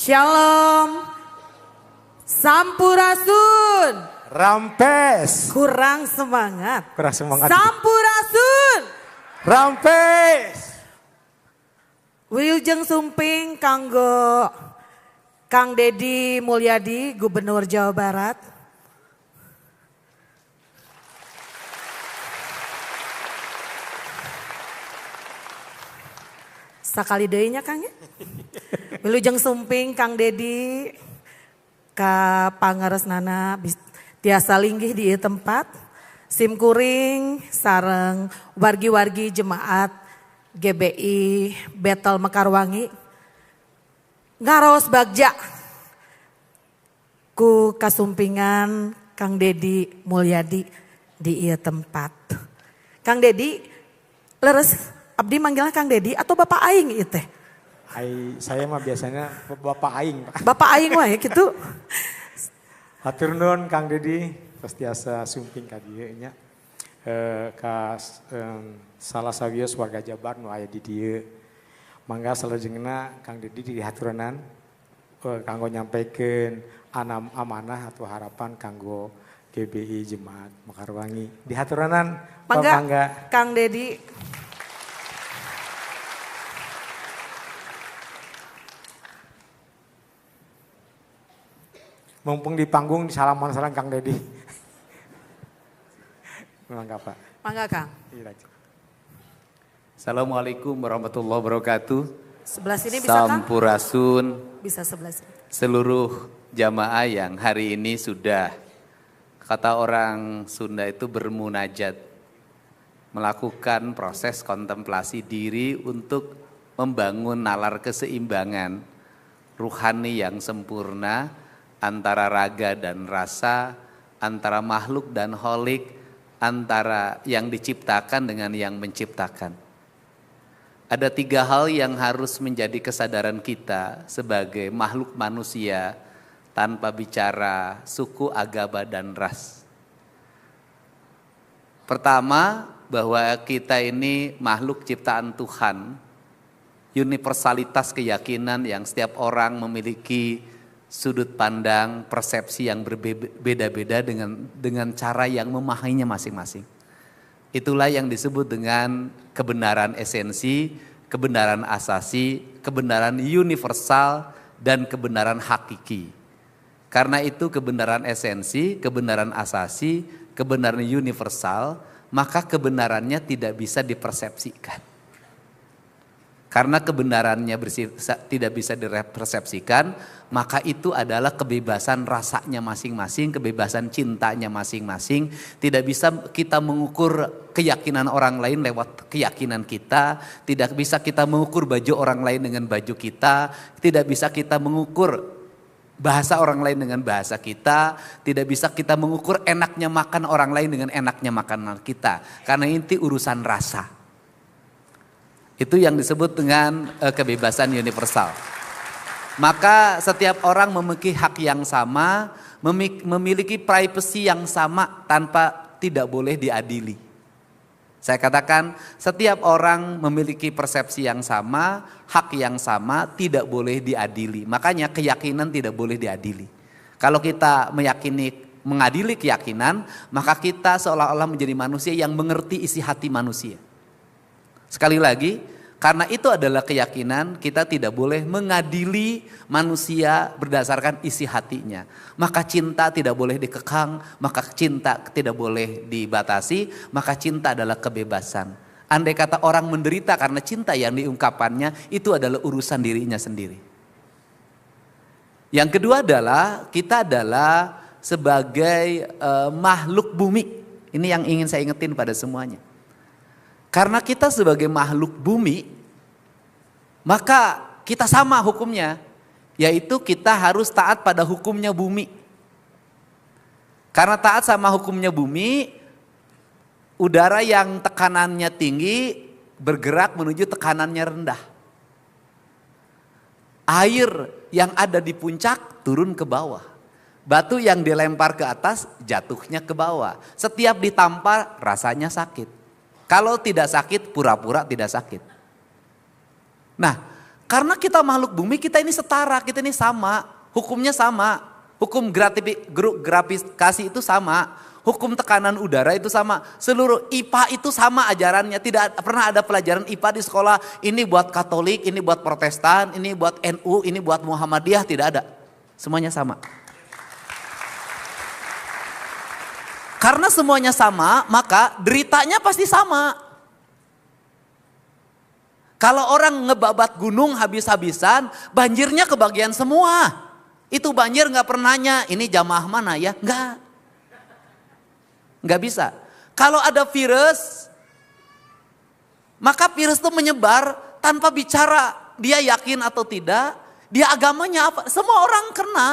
Shalom. Sampurasun. Rampes. Kurang semangat. Kurang semangat. Sampurasun. Rampes. Wilujeng sumping kanggo Kang Deddy Mulyadi, Gubernur Jawa Barat. Sakali deui nya Kang ya. Wilujeng sumping Kang Deddy ka pangaresnana tiasa linggih di ieu tempat. Sim kuring sareng wargi-wargi jemaat GBI Betel Mekarwangi ngaros bagja ku kasumpingan Kang Deddy Mulyadi di ieu tempat. Kang Deddy leres abdi manggilnya Kang Deddy atau Bapak Aing ieu teh? Saya mah biasanya Bapak Aing, Pak. Bapak Aing wae gitu. Hatur nuhun Kang Deddy, pastiasa sumping ka dieu nya. Salah sawios warga Jabar nu aya di dieu. Mangga salajengna Kang Deddy di haturanan kanggo nyampaikeun amanah atau harapan kanggo GBI Jemaat Mekarwangi. Di haturanan mangga Kang Deddy. Mumpung di panggung di salaman-salam Kang Deddy. Mangga Pak. Mangga Kang. Assalamualaikum warahmatullahi wabarakatuh. Sebelah sini bisa Kang? Sampurasun. Bisa sebelah sini. Seluruh jamaah yang hari ini sudah, kata orang Sunda itu bermunajat. Melakukan proses kontemplasi diri untuk membangun nalar keseimbangan ruhani yang sempurna antara raga dan rasa, antara makhluk dan holik, antara yang diciptakan dengan yang menciptakan. Ada 3 hal yang harus menjadi kesadaran kita sebagai makhluk manusia tanpa bicara suku, agama, dan ras. Pertama, bahwa kita ini makhluk ciptaan Tuhan, universalitas keyakinan yang setiap orang memiliki sudut pandang, persepsi yang berbeda-beda dengan cara yang memahaminya masing-masing. Itulah yang disebut dengan kebenaran esensi, kebenaran asasi, kebenaran universal, dan kebenaran hakiki. Karena itu kebenaran esensi, kebenaran asasi, kebenaran universal, maka kebenarannya tidak bisa dipersepsikan. Karena kebenarannya tidak bisa dipersepsikan, maka itu adalah kebebasan rasanya masing-masing, kebebasan cintanya masing-masing. Tidak bisa kita mengukur keyakinan orang lain lewat keyakinan kita. Tidak bisa kita mengukur baju orang lain dengan baju kita. Tidak bisa kita mengukur bahasa orang lain dengan bahasa kita. Tidak bisa kita mengukur enaknya makan orang lain dengan enaknya makanan kita. Karena ini urusan rasa. Itu yang disebut dengan kebebasan universal. Maka setiap orang memiliki hak yang sama, memiliki privacy yang sama tanpa tidak boleh diadili. Saya katakan setiap orang memiliki persepsi yang sama, hak yang sama, tidak boleh diadili. Makanya keyakinan tidak boleh diadili. Kalau kita mengadili keyakinan, maka kita seolah-olah menjadi manusia yang mengerti isi hati manusia. Sekali lagi, karena itu adalah keyakinan, kita tidak boleh mengadili manusia berdasarkan isi hatinya. Maka cinta tidak boleh dikekang, maka cinta tidak boleh dibatasi, maka cinta adalah kebebasan. Andai kata orang menderita karena cinta yang diungkapannya, itu adalah urusan dirinya sendiri. Yang kedua adalah, kita adalah sebagai makhluk bumi. Ini yang ingin saya ingetin pada semuanya. Karena kita sebagai makhluk bumi, maka kita sama hukumnya, yaitu kita harus taat pada hukumnya bumi. Karena taat sama hukumnya bumi, udara yang tekanannya tinggi bergerak menuju tekanannya rendah. Air yang ada di puncak turun ke bawah. Batu yang dilempar ke atas jatuhnya ke bawah. Setiap ditampar rasanya sakit. Kalau tidak sakit, pura-pura tidak sakit. Nah, Karena kita makhluk bumi, kita ini setara, kita ini sama. Hukumnya sama. Hukum gravitasi itu sama. Hukum tekanan udara itu sama. Seluruh IPA itu sama ajarannya. Tidak pernah ada pelajaran IPA di sekolah. Ini buat Katolik, ini buat Protestan, ini buat NU, ini buat Muhammadiyah. Tidak ada. Semuanya sama. Karena semuanya sama, maka deritanya pasti sama. Kalau orang ngebabat gunung habis-habisan, banjirnya kebagian semua. Itu banjir gak pernah nanya, ini jamaah mana ya? Nggak bisa. Kalau ada virus, maka virus itu menyebar tanpa bicara dia yakin atau tidak, dia agamanya apa, semua orang kena.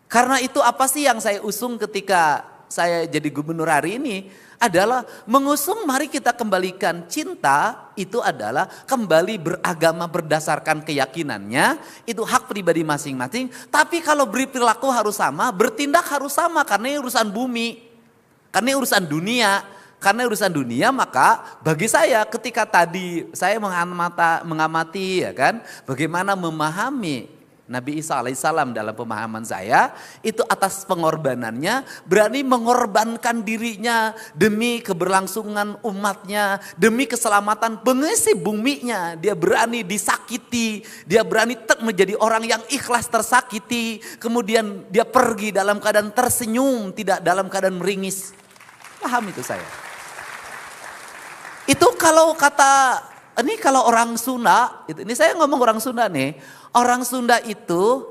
Karena itu apa sih yang saya usung ketika saya jadi gubernur hari ini adalah mengusung mari kita kembalikan cinta itu adalah kembali beragama berdasarkan keyakinannya, itu hak pribadi masing-masing. Tapi kalau berperilaku harus sama, bertindak harus sama karena ini urusan bumi, karena ini urusan dunia. Karena urusan dunia maka bagi saya ketika tadi saya mengamati ya kan bagaimana memahami Nabi Isa alaihissalam dalam pemahaman saya itu atas pengorbanannya berani mengorbankan dirinya demi keberlangsungan umatnya, demi keselamatan pengisi buminya. Dia berani disakiti, dia berani menjadi orang yang ikhlas tersakiti. Kemudian dia pergi dalam keadaan tersenyum, tidak dalam keadaan meringis. Paham itu saya. Itu kalau kalau orang Sunda, ini saya ngomong orang Sunda nih. Orang Sunda itu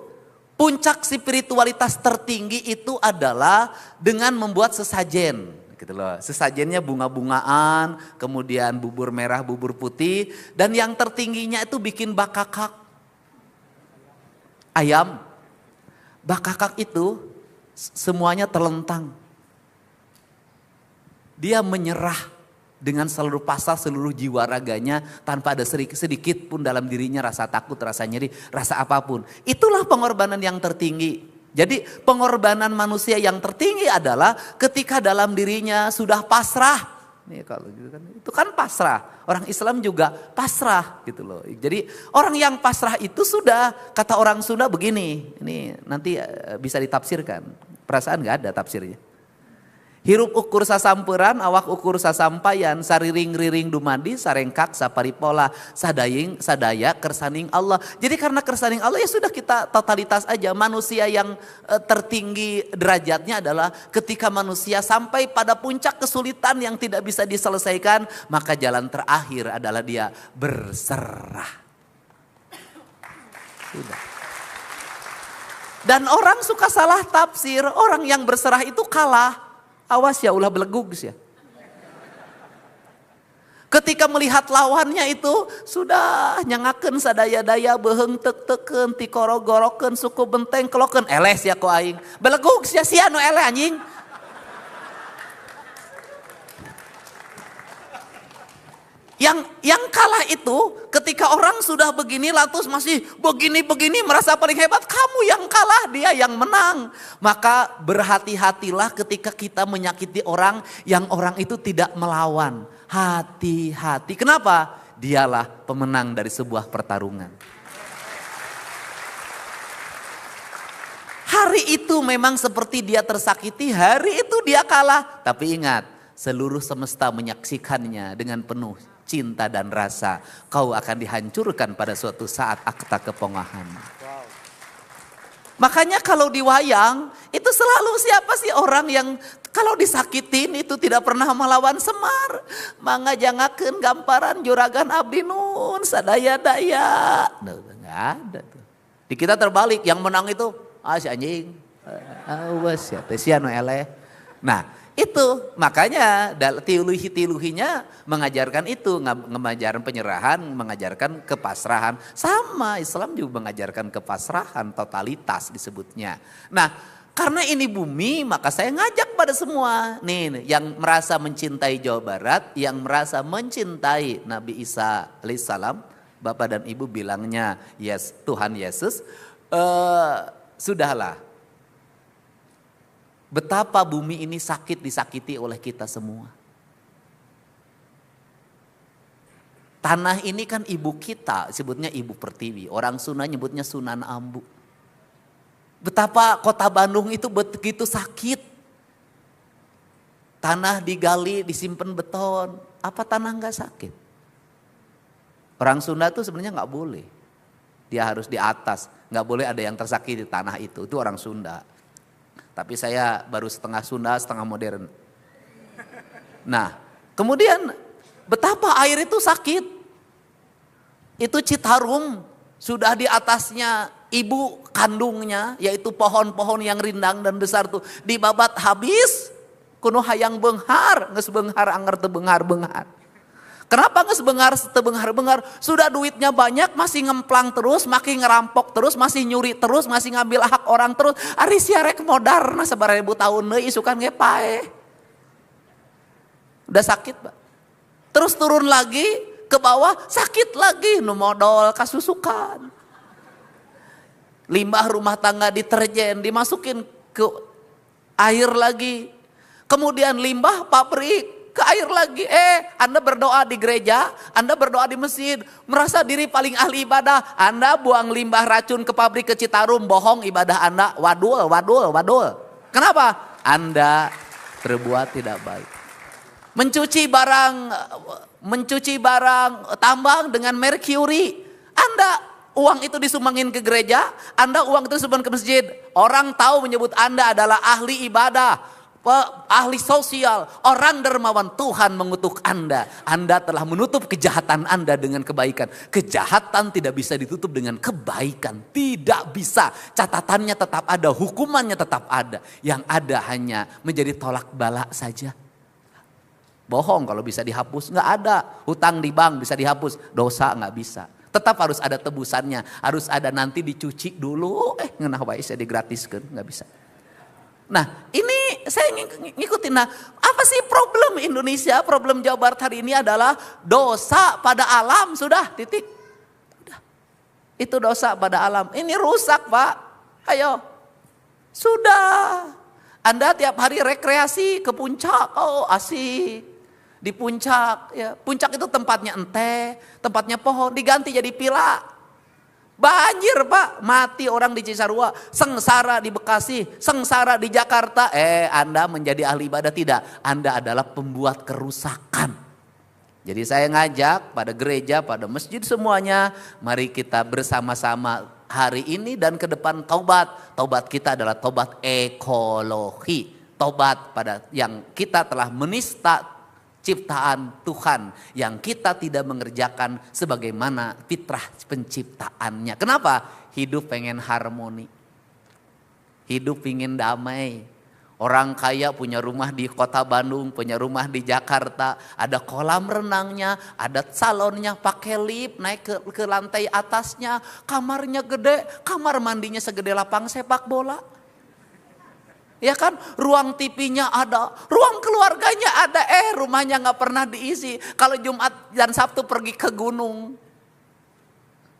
puncak spiritualitas tertinggi itu adalah dengan membuat sesajen. Gitu loh. Sesajennya bunga-bungaan, kemudian bubur merah, bubur putih. Dan yang tertingginya itu bikin bakakak. Ayam. Bakakak itu semuanya terlentang. Dia menyerah dengan seluruh pasal, seluruh jiwa raganya tanpa ada sedikit pun dalam dirinya rasa takut, rasa nyeri, rasa apapun. Itulah pengorbanan yang tertinggi. Jadi pengorbanan manusia yang tertinggi adalah ketika dalam dirinya sudah pasrah. Nih kalau gitu kan, itu kan pasrah. Orang Islam juga pasrah gitu loh. Jadi orang yang pasrah itu sudah kata orang Sunda begini. Ini nanti bisa ditafsirkan. Perasaan nggak ada tafsirnya. Hirup ukur sasamperan, awak ukur sasampayan, sariring-riring dumadi, sarengkak, saparipola, sadaya, kersaning Allah. Jadi karena kersaning Allah ya sudah kita totalitas aja. Manusia yang tertinggi derajatnya adalah ketika manusia sampai pada puncak kesulitan yang tidak bisa diselesaikan, maka jalan terakhir adalah dia berserah. Sudah. Dan orang suka salah tafsir, orang yang berserah itu kalah. Awas ya ulah belegug ya. Ketika melihat lawannya itu sudah nyangakeun sadaya-daya beheung tek-teken ti korogorokeun suku benteng kelokeun eles ya ko aing. Belegug sia-sia nu eleh anjing. Yang kalah itu ketika orang sudah begini latus masih begini merasa paling hebat, kamu yang kalah, dia yang menang. Maka berhati-hatilah ketika kita menyakiti orang yang orang itu tidak melawan. Hati-hati. Kenapa? Dialah pemenang dari sebuah pertarungan. Hari itu memang seperti dia tersakiti, hari itu dia kalah. Tapi ingat, seluruh semesta menyaksikannya dengan penuh cinta dan rasa. Kau akan dihancurkan pada suatu saat akta kepongahan. Wow. Makanya kalau di wayang itu selalu siapa sih orang yang kalau disakitin itu tidak pernah melawan Semar. Mangajangakeun gamparan juragan abdi nun sadaya-daya. Enggak ada tuh. Di kita terbalik, yang menang itu si anjing. Awas ya teh sia nu eleh. Nah, itu makanya tiluhi-tiluhinya mengajarkan itu, mengajarkan penyerahan, mengajarkan kepasrahan. Sama Islam juga mengajarkan kepasrahan, totalitas disebutnya. Nah karena ini bumi maka saya ngajak pada semua nih yang merasa mencintai Jawa Barat, yang merasa mencintai Nabi Isa alaihissalam, Bapak dan Ibu bilangnya yes Tuhan Yesus, sudahlah. Betapa bumi ini disakiti oleh kita semua. Tanah ini kan ibu kita, sebutnya ibu pertiwi. Orang Sunda nyebutnya Sunan Ambu. Betapa kota Bandung itu begitu sakit. Tanah digali, disimpan beton. Apa tanah nggak sakit? Orang Sunda tuh sebenarnya nggak boleh. Dia harus di atas. Nggak boleh ada yang tersakiti di tanah itu. Itu orang Sunda. Tapi saya baru setengah Sunda, setengah modern. Nah, kemudian betapa air itu sakit. Itu Citarum, sudah di atasnya ibu kandungnya, yaitu pohon-pohon yang rindang dan besar tuh dibabat habis. Kuno hayang benghar, geus benghar anger teu benghar-benghar. Kenapa geus benghar teu benghar-benghar? Sudah duitnya banyak, masih ngemplang terus, makin ngerampok terus, masih nyuri terus, masih ngambil hak orang terus. Ari sia rek modarna sabaraha tahun deui isukan ge pae. Udah sakit, Pak. Terus turun lagi ke bawah, sakit lagi, nu modal kasusukan. Limbah rumah tangga deterjen dimasukin ke air lagi. Kemudian limbah pabrik ke air lagi. Anda berdoa di gereja, Anda berdoa di masjid, merasa diri paling ahli ibadah. Anda buang limbah racun ke pabrik ke Citarum, bohong ibadah Anda. Wadul. Kenapa? Anda berbuat tidak baik. Mencuci barang tambang dengan merkuri. Anda uang itu disumbangin ke gereja, Anda uang itu disumbangin ke masjid. Orang tahu menyebut Anda adalah ahli ibadah. Ahli sosial, orang dermawan. Tuhan mengutuk Anda. Anda telah menutup kejahatan Anda dengan kebaikan. Kejahatan tidak bisa ditutup dengan kebaikan. Tidak bisa. Catatannya tetap ada, hukumannya tetap ada. Yang ada hanya menjadi tolak bala saja. Bohong kalau bisa dihapus, nggak ada. Hutang di bank bisa dihapus, dosa nggak bisa. Tetap harus ada tebusannya, harus ada nanti dicuci dulu. Ngenah wae saya digratiskan, nggak bisa. Nah ini saya ngikutin. Nah apa sih problem Indonesia, problem Jawa Barat hari ini adalah dosa pada alam. Sudah titik. Udah. Itu dosa pada alam. Ini rusak Pak. Ayo. Sudah. Anda tiap hari rekreasi ke puncak. Oh asik. Di puncak. Ya. Puncak itu tempatnya ente. Tempatnya pohon. Diganti jadi pila. Banjir Pak, mati orang di Cisarua, sengsara di Bekasi, sengsara di Jakarta. Anda menjadi ahli ibadah tidak, Anda adalah pembuat kerusakan. Jadi saya ngajak pada gereja, pada masjid semuanya, mari kita bersama-sama hari ini dan ke depan taubat. Taubat kita adalah taubat ekologi, taubat pada yang kita telah menista ciptaan Tuhan yang kita tidak mengerjakan sebagaimana fitrah penciptaannya. Kenapa? Hidup pengen harmoni. Hidup pengen damai. Orang kaya punya rumah di kota Bandung, punya rumah di Jakarta, ada kolam renangnya, ada salonnya, pakai lift, naik ke lantai atasnya, kamarnya gede, kamar mandinya segede lapang sepak bola. Ya kan, ruang TV-nya ada, ruang keluarganya ada, rumahnya gak pernah diisi. Kalau Jumat dan Sabtu pergi ke gunung.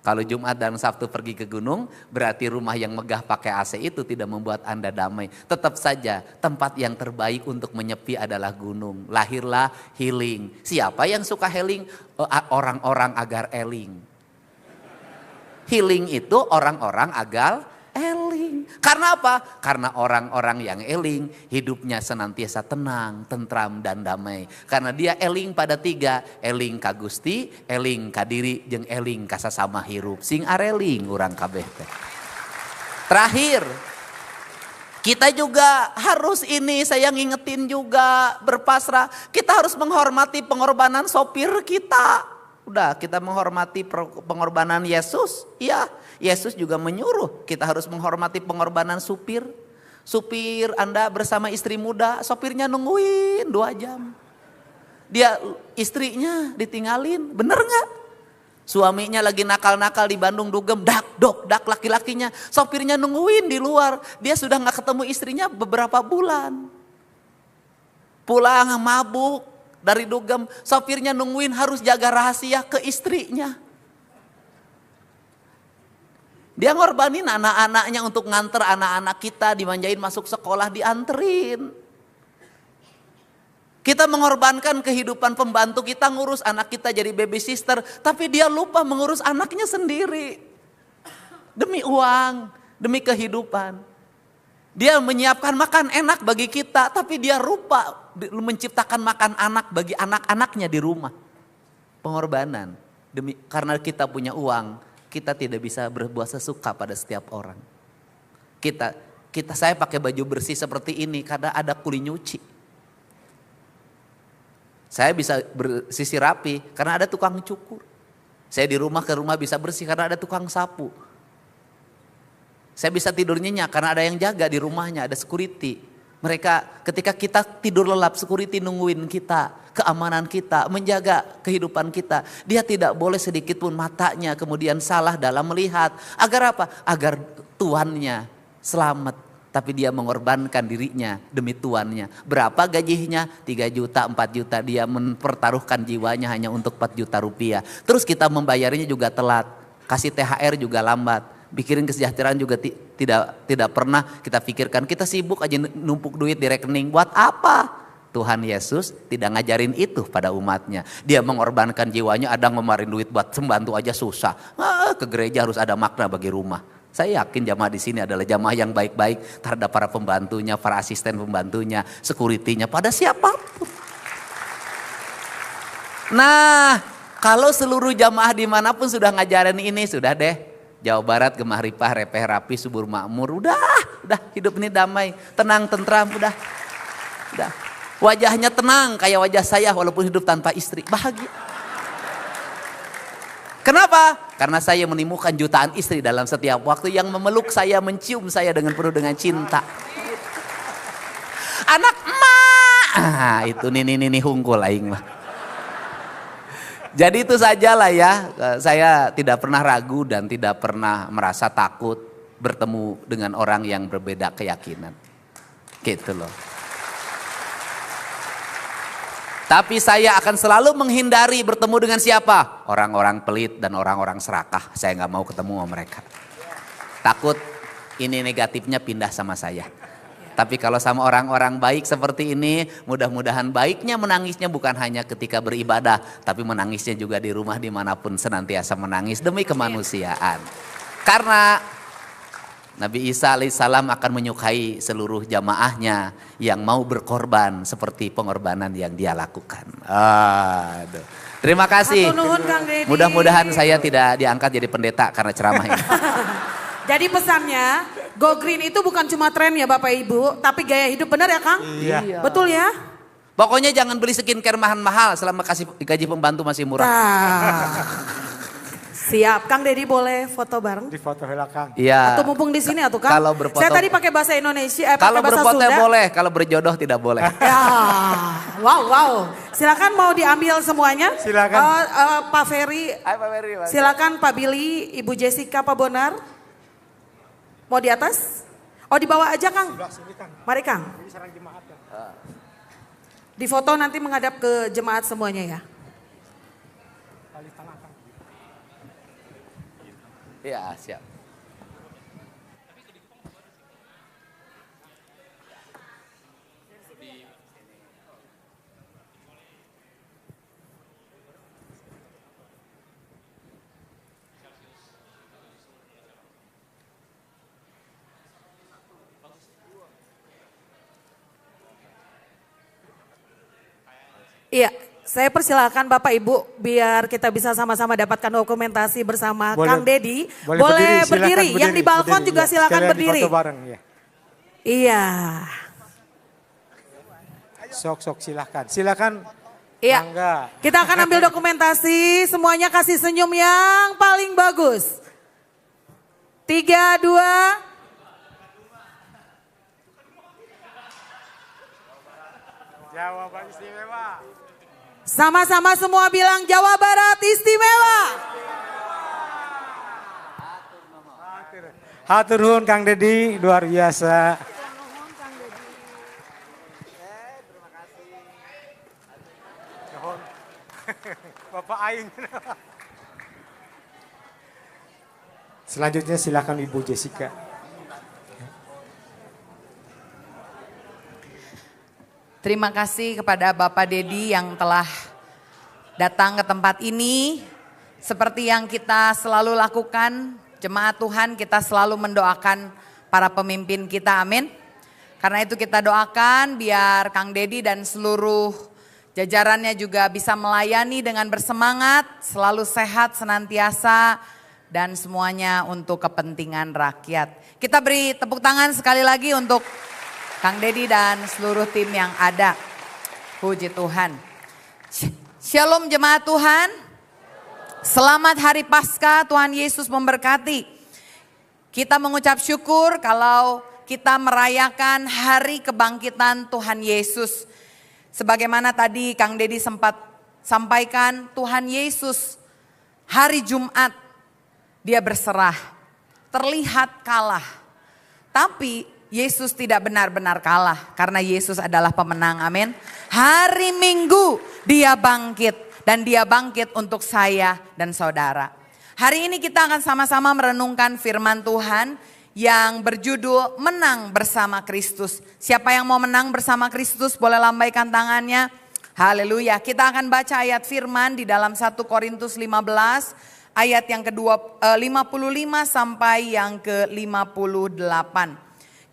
Kalau Jumat dan Sabtu pergi ke gunung, berarti rumah yang megah pakai AC itu tidak membuat Anda damai. Tetap saja, tempat yang terbaik untuk menyepi adalah gunung. Lahirlah healing. Siapa yang suka healing? Orang-orang agar eling. Healing itu orang-orang agar eling. Karena apa? Karena orang-orang yang eling hidupnya senantiasa tenang, tentram dan damai. Karena dia eling pada tiga, eling ka Gusti, eling ka diri, jeung eling ka sasama hirup. Sing areling urang kabeh teh. Terakhir, kita juga harus ini, saya ngingetin juga berpasrah. Kita harus menghormati pengorbanan sopir kita. Udah, kita menghormati pengorbanan Yesus. Iya, Yesus juga menyuruh kita harus menghormati pengorbanan supir. Supir Anda bersama istri muda, sopirnya nungguin 2 jam. Dia istrinya ditinggalin, bener gak? Suaminya lagi nakal-nakal di Bandung dugem, dak laki-lakinya. Sopirnya nungguin di luar, dia sudah gak ketemu istrinya beberapa bulan. Pulang mabuk dari dugem, sopirnya nungguin harus jaga rahasia ke istrinya. Dia ngorbanin anak-anaknya untuk nganter anak-anak kita, dimanjain masuk sekolah dianterin. Kita mengorbankan kehidupan pembantu kita ngurus anak kita jadi baby sister. Tapi dia lupa mengurus anaknya sendiri. Demi uang, demi kehidupan. Dia menyiapkan makan enak bagi kita. Tapi dia lupa menciptakan makan anak bagi anak-anaknya di rumah. Pengorbanan. Karena kita punya uang, kita tidak bisa berbuat sesuka pada setiap orang. Saya pakai baju bersih seperti ini karena ada kuli nyuci. Saya bisa bersih rapi karena ada tukang cukur. Saya di rumah ke rumah bisa bersih karena ada tukang sapu. Saya bisa tidur nyenyak karena ada yang jaga di rumahnya, ada security. Mereka ketika kita tidur lelap, security nungguin kita, keamanan kita, menjaga kehidupan kita. Dia tidak boleh sedikit pun matanya kemudian salah dalam melihat. Agar apa? Agar tuannya selamat. Tapi dia mengorbankan dirinya demi tuannya. Berapa gajinya? 3 juta, 4 juta. Dia mempertaruhkan jiwanya hanya untuk 4 juta rupiah. Terus kita membayarnya juga telat. Kasih THR juga lambat. Pikirin kesejahteraan juga tidak pernah kita pikirkan. Kita sibuk aja numpuk duit di rekening. Buat apa? Tuhan Yesus tidak ngajarin itu pada umatnya. Dia mengorbankan jiwanya, ada ngemarin duit buat sembantu aja susah. Ke gereja harus ada makna bagi rumah. Saya yakin jamaah di sini adalah jamaah yang baik-baik terhadap para pembantunya, para asisten pembantunya, security-nya, pada siapapun. Nah, kalau seluruh jamaah dimanapun sudah ngajarin ini, sudah deh. Jawa Barat gemah ripah, repeh rapi, subur makmur, udah hidup ini damai, tenang, tentram, udah. Wajahnya tenang kayak wajah saya walaupun hidup tanpa istri, bahagia. Kenapa? Karena saya menemukan jutaan istri dalam setiap waktu yang memeluk saya, mencium saya dengan penuh dengan cinta. Anak emak, itu nih hungkul aing mah. Jadi itu sajalah ya, saya tidak pernah ragu dan tidak pernah merasa takut bertemu dengan orang yang berbeda keyakinan. Gitu loh. Tapi saya akan selalu menghindari bertemu dengan siapa? Orang-orang pelit dan orang-orang serakah. Saya gak mau ketemu sama mereka. Takut ini negatifnya pindah sama saya. Tapi kalau sama orang-orang baik seperti ini, mudah-mudahan baiknya menangisnya bukan hanya ketika beribadah. Tapi menangisnya juga di rumah dimanapun senantiasa menangis demi kemanusiaan. Karena Nabi Isa alaihissalam akan menyukai seluruh jamaahnya yang mau berkorban seperti pengorbanan yang dia lakukan. Aduh. Terima kasih. Mudah-mudahan saya tidak diangkat jadi pendeta karena ceramah ini. Jadi pesannya, Go Green itu bukan cuma tren ya Bapak Ibu, tapi gaya hidup, benar ya Kang? Iya. Betul ya? Pokoknya jangan beli skincare mahal-mahal selama kasih gaji pembantu masih murah. Siap, Kang Deddy boleh foto bareng? Di foto heula Kang. Iya. Atau mumpung di sini atau Kang? Kalau berfoto, saya tadi pakai bahasa Indonesia, kalau pakai bahasa berfoto Sunda. boleh, kalau berjodoh tidak boleh. Ya, wow. Silakan mau diambil semuanya. Silakan. Pak Ferry. Hai Pak Ferry. Silakan Pak Billy, Ibu Jessica, Pak Bonar. Mau di atas? Oh di bawah aja Kang. Mari Kang. Di foto nanti menghadap ke jemaat semuanya ya. Iya, siap. Iya, saya persilakan Bapak Ibu biar kita bisa sama-sama dapatkan dokumentasi bersama Kang Deddy. Boleh berdiri. Yang di balkon juga silakan berdiri. Bareng, ya. Iya. Sok silakan. Silakan. Iya. Mangga. Kita akan ambil dokumentasi. Semuanya kasih senyum yang paling bagus. 3, 2. Jawaban istimewa. Sama-sama semua bilang Jawa Barat istimewa. Hatur nuhun Kang Deddy, luar biasa. Bapak Aing. Selanjutnya silakan Ibu Jessica. Terima kasih kepada Bapak Dedi yang telah datang ke tempat ini. Seperti yang kita selalu lakukan, jemaat Tuhan, kita selalu mendoakan para pemimpin kita, amin. Karena itu kita doakan biar Kang Dedi dan seluruh jajarannya juga bisa melayani dengan bersemangat, selalu sehat senantiasa, dan semuanya untuk kepentingan rakyat. Kita beri tepuk tangan sekali lagi untuk Kang Dedi dan seluruh tim yang ada. Puji Tuhan. Shalom jemaat Tuhan. Selamat Hari Paskah, Tuhan Yesus memberkati. Kita mengucap syukur kalau kita merayakan hari kebangkitan Tuhan Yesus. Sebagaimana tadi Kang Dedi sempat sampaikan, Tuhan Yesus hari Jumat dia berserah, terlihat kalah. Tapi Yesus tidak benar-benar kalah karena Yesus adalah pemenang, amin. Hari Minggu dia bangkit dan dia bangkit untuk saya dan saudara. Hari ini kita akan sama-sama merenungkan firman Tuhan yang berjudul Menang Bersama Kristus. Siapa yang mau menang bersama Kristus boleh lambaikan tangannya. Haleluya. Kita akan baca ayat firman di dalam 1 Korintus 15 ayat yang ke-55 sampai yang ke-58.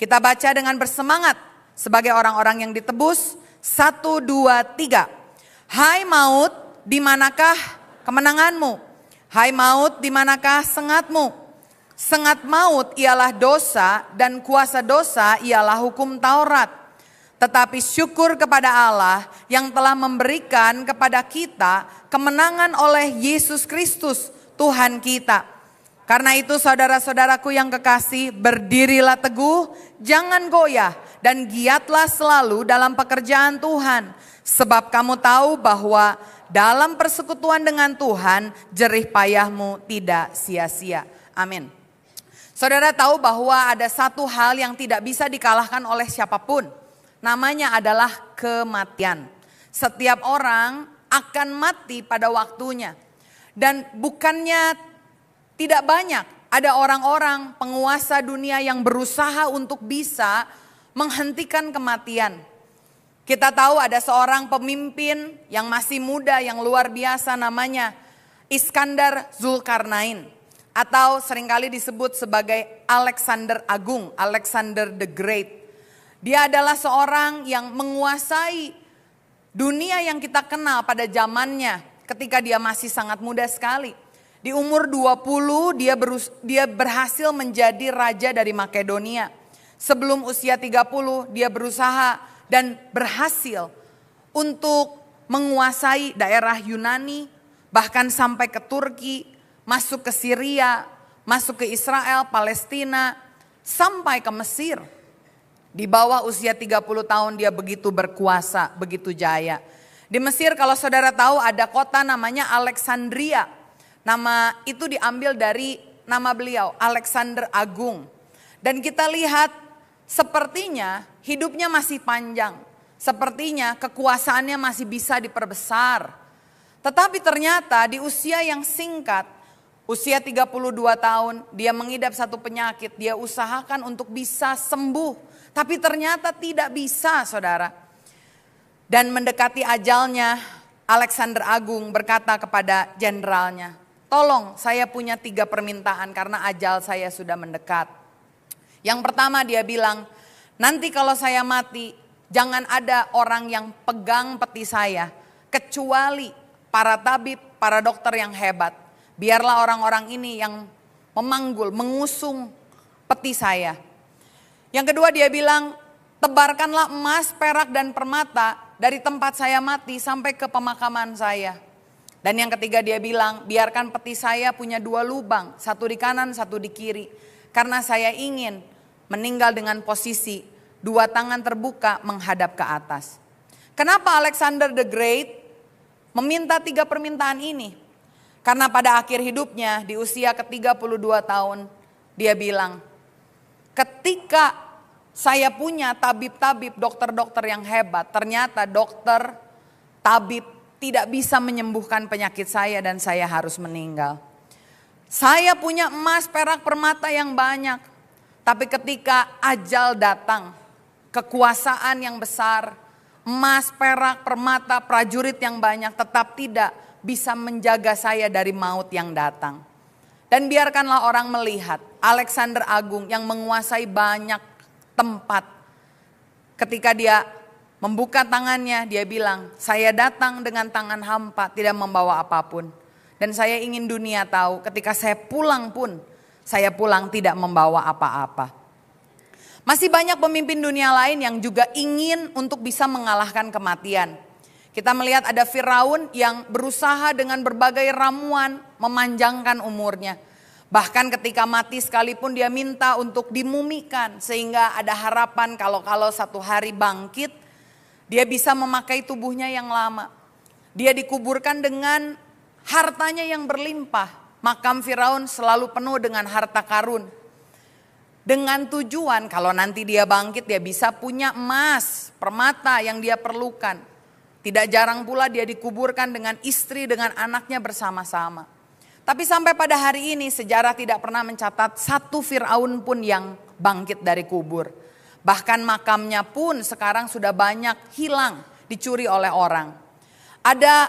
Kita baca dengan bersemangat sebagai orang-orang yang ditebus. 1, 2, 3. Hai maut, di manakah kemenanganmu? Hai maut, di manakah sengatmu? Sengat maut ialah dosa dan kuasa dosa ialah hukum Taurat. Tetapi syukur kepada Allah yang telah memberikan kepada kita kemenangan oleh Yesus Kristus Tuhan kita. Karena itu saudara-saudaraku yang kekasih, berdirilah teguh, jangan goyah dan giatlah selalu dalam pekerjaan Tuhan. Sebab kamu tahu bahwa dalam persekutuan dengan Tuhan, jerih payahmu tidak sia-sia. Amin. Saudara tahu bahwa ada satu hal yang tidak bisa dikalahkan oleh siapapun. Namanya adalah kematian. Setiap orang akan mati pada waktunya. Dan bukannya tidak banyak, ada orang-orang penguasa dunia yang berusaha untuk bisa menghentikan kematian. Kita tahu ada seorang pemimpin yang masih muda yang luar biasa namanya Iskandar Zulkarnain. Atau seringkali disebut sebagai Alexander Agung, Alexander the Great. Dia adalah seorang yang menguasai dunia yang kita kenal pada zamannya ketika dia masih sangat muda sekali. Di umur 20 dia berhasil menjadi raja dari Makedonia. Sebelum usia 30 dia berusaha dan berhasil untuk menguasai daerah Yunani, bahkan sampai ke Turki, masuk ke Syria, masuk ke Israel, Palestina, sampai ke Mesir. Di bawah usia 30 tahun dia begitu berkuasa, begitu jaya. Di Mesir kalau saudara tahu ada kota namanya Alexandria. Nama itu diambil dari nama beliau, Alexander Agung. Dan kita lihat sepertinya hidupnya masih panjang. Sepertinya kekuasaannya masih bisa diperbesar. Tetapi ternyata di usia yang singkat, usia 32 tahun, dia mengidap satu penyakit. Dia usahakan untuk bisa sembuh. Tapi ternyata tidak bisa, saudara. Dan mendekati ajalnya, Alexander Agung berkata kepada jenderalnya, tolong saya punya 3 permintaan karena ajal saya sudah mendekat. Yang pertama dia bilang, nanti kalau saya mati, jangan ada orang yang pegang peti saya, kecuali para tabib, para dokter yang hebat. Biarlah orang-orang ini yang memanggul, mengusung peti saya. Yang kedua dia bilang, tebarkanlah emas, perak dan permata dari tempat saya mati sampai ke pemakaman saya. Dan yang ketiga dia bilang, biarkan peti saya punya 2 lubang, satu di kanan, satu di kiri. Karena saya ingin meninggal dengan posisi 2 tangan terbuka menghadap ke atas. Kenapa Alexander the Great meminta 3 permintaan ini? Karena pada akhir hidupnya di usia ke-32 tahun dia bilang, ketika saya punya tabib-tabib, dokter-dokter yang hebat, ternyata dokter, tabib tidak bisa menyembuhkan penyakit saya dan saya harus meninggal. Saya punya emas, perak, permata yang banyak, tapi ketika ajal datang, kekuasaan yang besar, emas, perak, permata, prajurit yang banyak tetap tidak bisa menjaga saya dari maut yang datang. Dan biarkanlah orang melihat Alexander Agung yang menguasai banyak tempat. Ketika dia membuka tangannya, dia bilang, saya datang dengan tangan hampa, tidak membawa apapun. Dan saya ingin dunia tahu ketika saya pulang pun, saya pulang tidak membawa apa-apa. Masih banyak pemimpin dunia lain yang juga ingin untuk bisa mengalahkan kematian. Kita melihat ada Firaun yang berusaha dengan berbagai ramuan memanjangkan umurnya. Bahkan ketika mati sekalipun dia minta untuk dimumikan. Sehingga ada harapan kalau satu hari bangkit dia bisa memakai tubuhnya yang lama. Dia dikuburkan dengan hartanya yang berlimpah. Makam Firaun selalu penuh dengan harta karun. Dengan tujuan kalau nanti dia bangkit dia bisa punya emas, permata yang dia perlukan. Tidak jarang pula dia dikuburkan dengan istri, dengan anaknya bersama-sama. Tapi sampai pada hari ini sejarah tidak pernah mencatat satu Firaun pun yang bangkit dari kubur. Bahkan makamnya pun sekarang sudah banyak hilang, dicuri oleh orang. Ada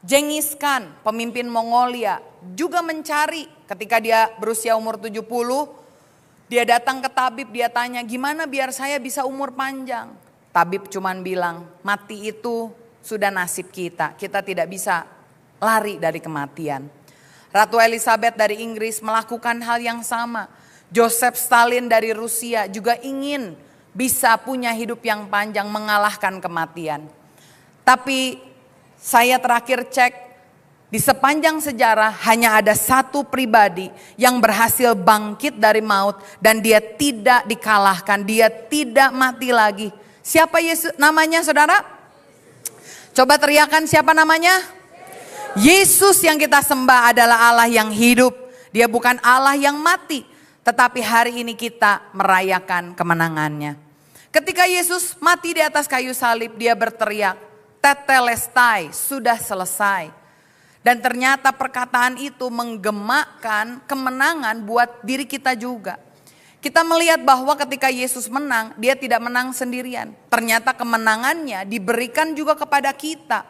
Genghis Khan, pemimpin Mongolia, juga mencari ketika dia berusia umur 70. Dia datang ke tabib, dia tanya gimana biar saya bisa umur panjang. Tabib cuman bilang mati itu sudah nasib kita tidak bisa lari dari kematian. Ratu Elizabeth dari Inggris melakukan hal yang sama. Joseph Stalin dari Rusia juga ingin bisa punya hidup yang panjang mengalahkan kematian. Tapi saya terakhir cek di sepanjang sejarah hanya ada satu pribadi yang berhasil bangkit dari maut dan dia tidak dikalahkan, dia tidak mati lagi. Siapa Yesus namanya saudara? Coba teriakan siapa namanya? Yesus yang kita sembah adalah Allah yang hidup. Dia bukan Allah yang mati. Tetapi hari ini kita merayakan kemenangannya. Ketika Yesus mati di atas kayu salib, dia berteriak, tetelestai, sudah selesai. Dan ternyata perkataan itu menggemakkan kemenangan buat diri kita juga. Kita melihat bahwa ketika Yesus menang, dia tidak menang sendirian. Ternyata kemenangannya diberikan juga kepada kita.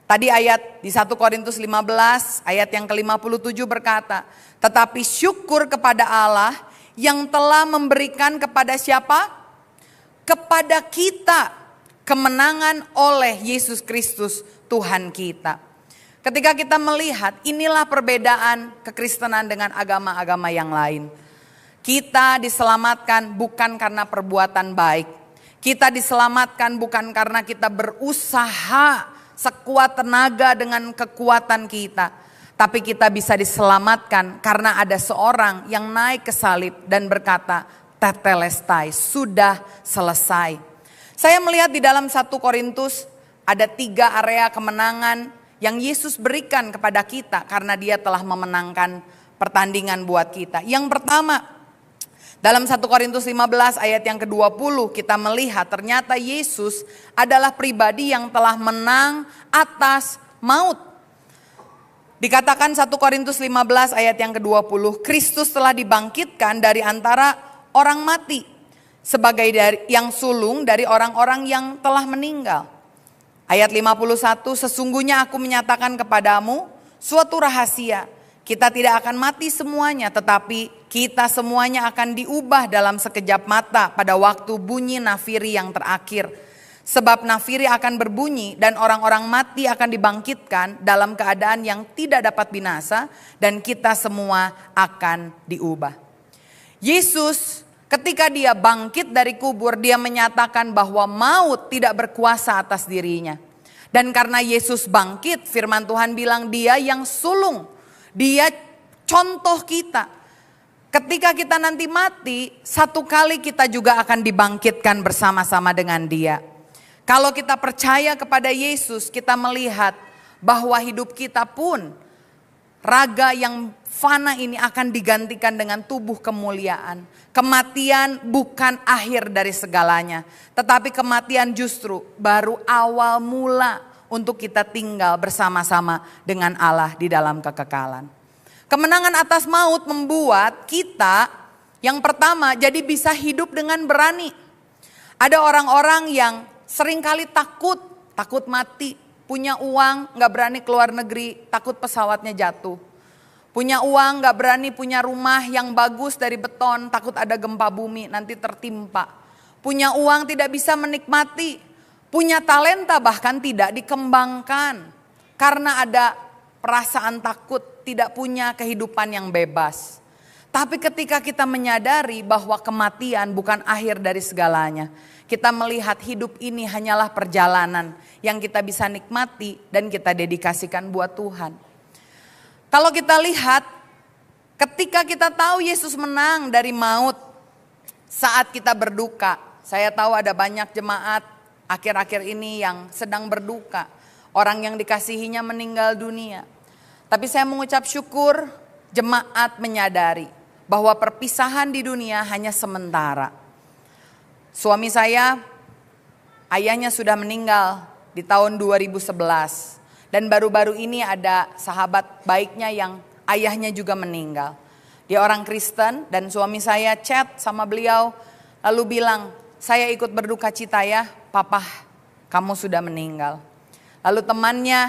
Tadi ayat di 1 Korintus 15 ayat yang ke-57 berkata, tetapi syukur kepada Allah yang telah memberikan kepada siapa? Kepada kita kemenangan oleh Yesus Kristus Tuhan kita. Ketika kita melihat inilah perbedaan kekristenan dengan agama-agama yang lain. Kita diselamatkan bukan karena perbuatan baik. Kita diselamatkan bukan karena kita berusaha sekuat tenaga dengan kekuatan kita. Tapi kita bisa diselamatkan karena ada seorang yang naik ke salib dan berkata, tetelestai, sudah selesai. Saya melihat di dalam 1 Korintus ada 3 area kemenangan yang Yesus berikan kepada kita karena dia telah memenangkan pertandingan buat kita. Yang pertama, dalam 1 Korintus 15 ayat yang ke-20 kita melihat ternyata Yesus adalah pribadi yang telah menang atas maut. Dikatakan 1 Korintus 15 ayat yang ke-20, Kristus telah dibangkitkan dari antara orang mati sebagai yang sulung dari orang-orang yang telah meninggal. Ayat 51, sesungguhnya aku menyatakan kepadamu suatu rahasia. Kita tidak akan mati semuanya, tetapi kita semuanya akan diubah dalam sekejap mata pada waktu bunyi nafiri yang terakhir. Sebab nafiri akan berbunyi dan orang-orang mati akan dibangkitkan dalam keadaan yang tidak dapat binasa dan kita semua akan diubah. Yesus ketika dia bangkit dari kubur, dia menyatakan bahwa maut tidak berkuasa atas dirinya. Dan karena Yesus bangkit, firman Tuhan bilang dia yang sulung. Dia contoh kita. Ketika kita nanti mati, satu kali kita juga akan dibangkitkan bersama-sama dengan dia. Kalau kita percaya kepada Yesus, kita melihat bahwa hidup kita pun raga yang fana ini akan digantikan dengan tubuh kemuliaan. Kematian bukan akhir dari segalanya, tetapi kematian justru baru awal mula untuk kita tinggal bersama-sama dengan Allah di dalam kekekalan. Kemenangan atas maut membuat kita yang pertama jadi bisa hidup dengan berani. Ada orang-orang yang seringkali takut mati. Punya uang gak berani keluar negeri, takut pesawatnya jatuh. Punya uang gak berani punya rumah yang bagus dari beton, takut ada gempa bumi nanti tertimpa. Punya uang tidak bisa menikmati. Punya talenta bahkan tidak dikembangkan. Karena ada perasaan takut, tidak punya kehidupan yang bebas. Tapi ketika kita menyadari bahwa kematian bukan akhir dari segalanya. Kita melihat hidup ini hanyalah perjalanan yang kita bisa nikmati dan kita dedikasikan buat Tuhan. Kalau kita lihat ketika kita tahu Yesus menang dari maut saat kita berduka. Saya tahu ada banyak jemaat akhir-akhir ini yang sedang berduka. Orang yang dikasihinya meninggal dunia. Tapi saya mengucap syukur jemaat menyadari bahwa perpisahan di dunia hanya sementara. Suami saya, ayahnya sudah meninggal di tahun 2011. Dan baru-baru ini ada sahabat baiknya yang ayahnya juga meninggal. Dia orang Kristen dan suami saya chat sama beliau lalu bilang, saya ikut berduka cita ya, papa kamu sudah meninggal. Lalu temannya,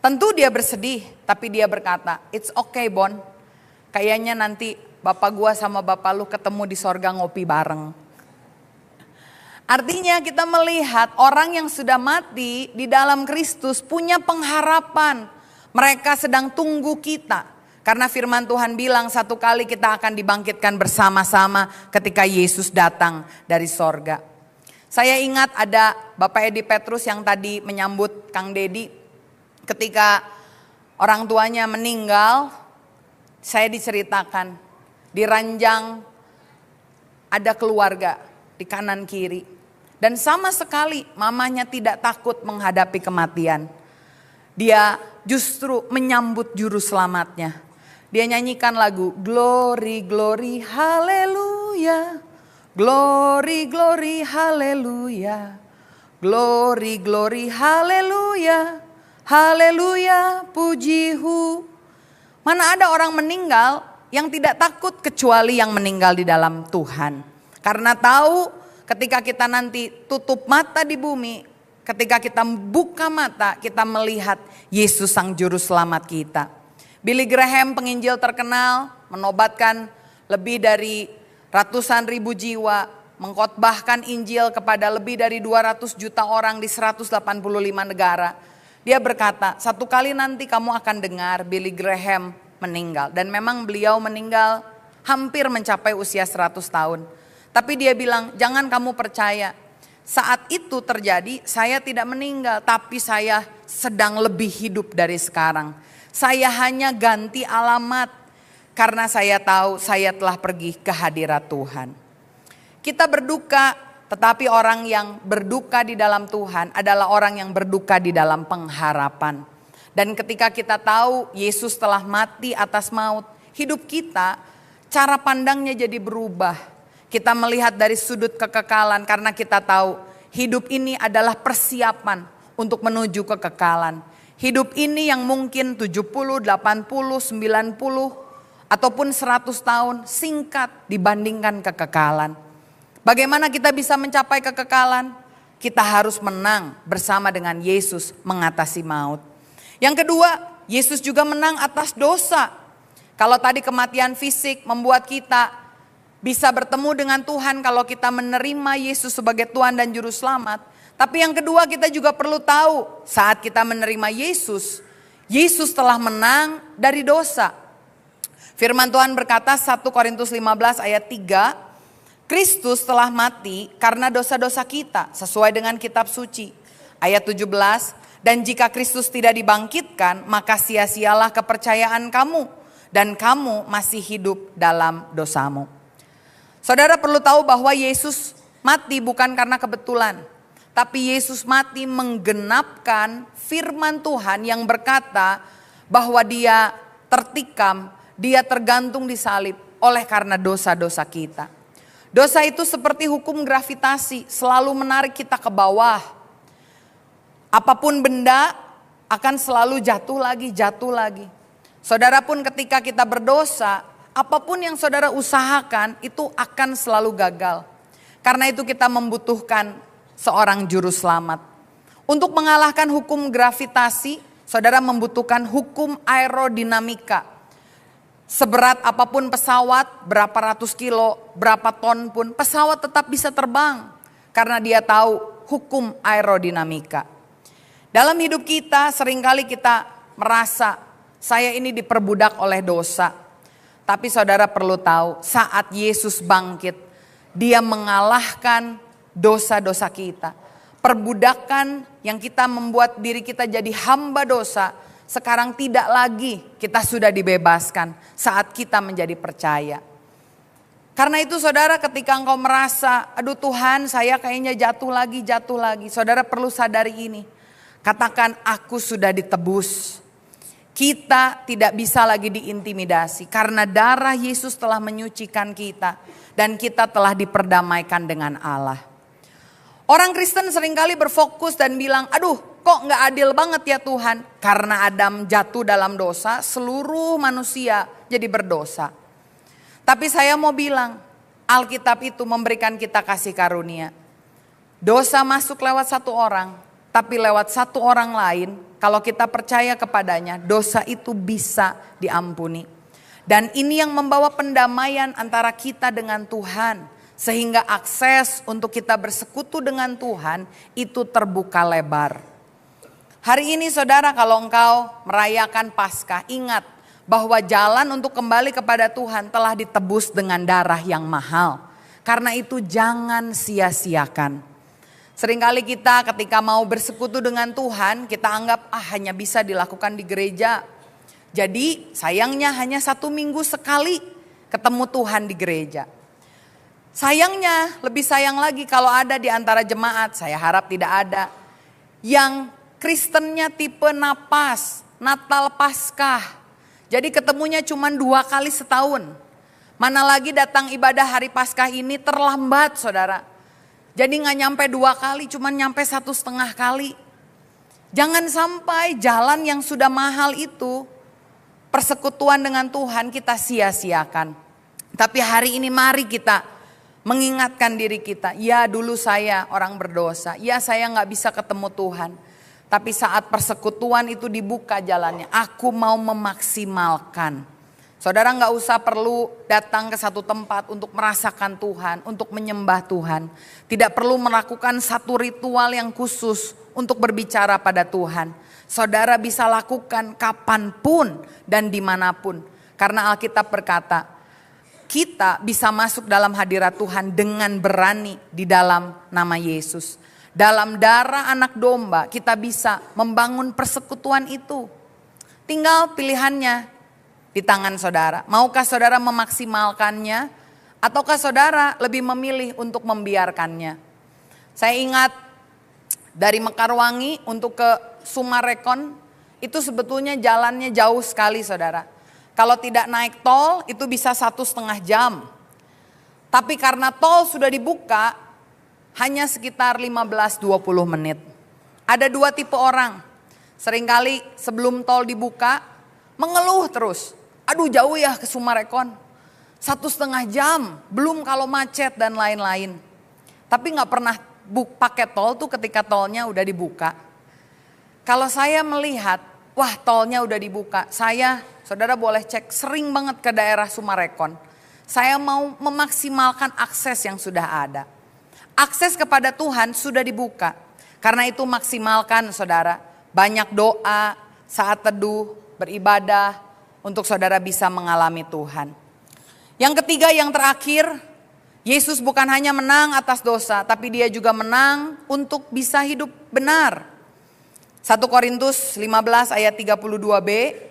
tentu dia bersedih tapi dia berkata, it's okay Bon, kayaknya nanti bapak gua sama bapak lu ketemu di sorga ngopi bareng. Artinya kita melihat orang yang sudah mati di dalam Kristus punya pengharapan. Mereka sedang tunggu kita. Karena firman Tuhan bilang satu kali kita akan dibangkitkan bersama-sama ketika Yesus datang dari sorga. Saya ingat ada Bapak Edi Petrus yang tadi menyambut Kang Dedi. Ketika orang tuanya meninggal, saya diceritakan di ranjang ada keluarga di kanan kiri. Dan sama sekali mamanya tidak takut menghadapi kematian. Dia justru menyambut juru selamatnya. Dia nyanyikan lagu Glory, Glory, Haleluya. Glory, Glory, Haleluya. Glory, Glory, Haleluya. Haleluya, pujihu. Mana ada orang meninggal yang tidak takut kecuali yang meninggal di dalam Tuhan. Karena tahu ketika kita nanti tutup mata di bumi, ketika kita buka mata, kita melihat Yesus Sang Juru Selamat kita. Billy Graham, penginjil terkenal, menobatkan lebih dari ratusan ribu jiwa, mengkhotbahkan Injil kepada lebih dari 200 juta orang di 185 negara. Dia berkata, satu kali nanti kamu akan dengar Billy Graham meninggal. Dan memang beliau meninggal hampir mencapai usia 100 tahun. Tapi dia bilang, jangan kamu percaya. Saat itu terjadi, saya tidak meninggal. Tapi saya sedang lebih hidup dari sekarang. Saya hanya ganti alamat. Karena saya tahu saya telah pergi ke hadirat Tuhan. Kita berduka, tetapi orang yang berduka di dalam Tuhan adalah orang yang berduka di dalam pengharapan. Dan ketika kita tahu Yesus telah mati atas maut, hidup kita, cara pandangnya jadi berubah. Kita melihat dari sudut kekekalan karena kita tahu hidup ini adalah persiapan untuk menuju kekekalan. Hidup ini yang mungkin 70, 80, 90 ataupun 100 tahun singkat dibandingkan kekekalan. Bagaimana kita bisa mencapai kekekalan? Kita harus menang bersama dengan Yesus mengatasi maut. Yang kedua, Yesus juga menang atas dosa. Kalau tadi kematian fisik membuat kita bisa bertemu dengan Tuhan kalau kita menerima Yesus sebagai Tuhan dan Juru Selamat. Tapi yang kedua kita juga perlu tahu saat kita menerima Yesus, Yesus telah menang dari dosa. Firman Tuhan berkata 1 Korintus 15 ayat 3, Kristus telah mati karena dosa-dosa kita sesuai dengan kitab suci. Ayat 17, dan jika Kristus tidak dibangkitkan maka sia-sialah kepercayaan kamu dan kamu masih hidup dalam dosamu. Saudara perlu tahu bahwa Yesus mati bukan karena kebetulan. Tapi Yesus mati menggenapkan firman Tuhan yang berkata bahwa dia tertikam, dia tergantung di salib oleh karena dosa-dosa kita. Dosa itu seperti hukum gravitasi, selalu menarik kita ke bawah. Apapun benda akan selalu jatuh lagi. Saudara pun ketika kita berdosa, apapun yang saudara usahakan itu akan selalu gagal. Karena itu kita membutuhkan seorang juru selamat. Untuk mengalahkan hukum gravitasi, saudara membutuhkan hukum aerodinamika. Seberat apapun pesawat, berapa ratus kilo, berapa ton pun, pesawat tetap bisa terbang. Karena dia tahu hukum aerodinamika. Dalam hidup kita seringkali kita merasa saya ini diperbudak oleh dosa. Tapi saudara perlu tahu saat Yesus bangkit, dia mengalahkan dosa-dosa kita. Perbudakan yang kita membuat diri kita jadi hamba dosa, sekarang tidak lagi, kita sudah dibebaskan saat kita menjadi percaya. Karena itu saudara, ketika engkau merasa, aduh Tuhan saya kayaknya jatuh lagi. Saudara perlu sadari ini. Katakan, aku sudah ditebus. Kita tidak bisa lagi diintimidasi karena darah Yesus telah menyucikan kita dan kita telah diperdamaikan dengan Allah. Orang Kristen seringkali berfokus dan bilang, aduh kok gak adil banget ya Tuhan. Karena Adam jatuh dalam dosa, seluruh manusia jadi berdosa. Tapi saya mau bilang, Alkitab itu memberikan kita kasih karunia. Dosa masuk lewat satu orang, tapi lewat satu orang lain, kalau kita percaya kepadanya, dosa itu bisa diampuni. Dan ini yang membawa pendamaian antara kita dengan Tuhan. Sehingga akses untuk kita bersekutu dengan Tuhan itu terbuka lebar. Hari ini saudara, kalau engkau merayakan Paskah, ingat bahwa jalan untuk kembali kepada Tuhan telah ditebus dengan darah yang mahal. Karena itu jangan sia-siakan. Seringkali kita ketika mau bersekutu dengan Tuhan, kita anggap hanya bisa dilakukan di gereja. Jadi sayangnya hanya 1 minggu sekali ketemu Tuhan di gereja. Sayangnya lebih sayang lagi kalau ada di antara jemaat, saya harap tidak ada, yang Kristennya tipe napas, Natal Paskah. Jadi ketemunya cuma 2 kali setahun. Mana lagi datang ibadah hari Paskah ini terlambat saudara. Jadi gak nyampe 2 kali, cuma nyampe 1,5 kali. Jangan sampai jalan yang sudah mahal itu, persekutuan dengan Tuhan kita sia-siakan. Tapi hari ini mari kita mengingatkan diri kita, ya dulu saya orang berdosa, ya saya gak bisa ketemu Tuhan. Tapi saat persekutuan itu dibuka jalannya, aku mau memaksimalkan. Saudara gak usah perlu datang ke satu tempat untuk merasakan Tuhan, untuk menyembah Tuhan. Tidak perlu melakukan satu ritual yang khusus untuk berbicara pada Tuhan. Saudara bisa lakukan kapanpun dan dimanapun. Karena Alkitab berkata, kita bisa masuk dalam hadirat Tuhan dengan berani di dalam nama Yesus. Dalam darah anak domba kita bisa membangun persekutuan itu. Tinggal pilihannya di tangan saudara. Maukah saudara memaksimalkannya ataukah saudara lebih memilih untuk membiarkannya? Saya ingat dari Mekarwangi untuk ke Sumarekon itu sebetulnya jalannya jauh sekali saudara. Kalau tidak naik tol itu bisa 1,5 jam. Tapi karena tol sudah dibuka hanya sekitar 15-20 menit. Ada 2 tipe orang. Seringkali sebelum tol dibuka mengeluh terus. Aduh jauh ya ke Sumarekon. 1,5 jam, belum kalau macet dan lain-lain. Tapi gak pernah pakai tol tuh ketika tolnya udah dibuka. Kalau saya melihat, wah tolnya udah dibuka. Saudara boleh cek, sering banget ke daerah Sumarekon. Saya mau memaksimalkan akses yang sudah ada. Akses kepada Tuhan sudah dibuka. Karena itu maksimalkan saudara. Banyak doa, saat teduh, beribadah. Untuk saudara bisa mengalami Tuhan. Yang ketiga, yang terakhir, Yesus bukan hanya menang atas dosa, tapi dia juga menang untuk bisa hidup benar. 1 Korintus 15 ayat 32b